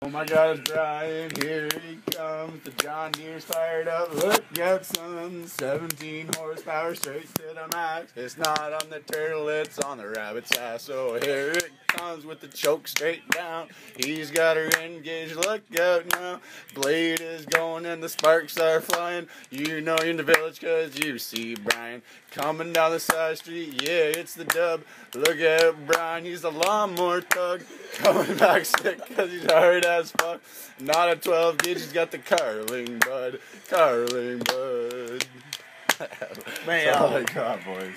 Oh my God, it's Bryan, here he comes. The John Deere's fired up. Look out, son. 17 horsepower straight to the max. It's not on the turtle, it's on the rabbit's ass. So here it comes with the choke straight down. He's got her engaged. Look out now. Blade is going and the sparks are flying. You know you're in the village because you see Bryan coming down the side street. Yeah, it's the dub. Look at Bryan, he's a lawnmower thug. Coming back sick because he's hard as fuck. Not a 12 gauge, he's got the carling bud. Carling bud. Man, oh my God, boys.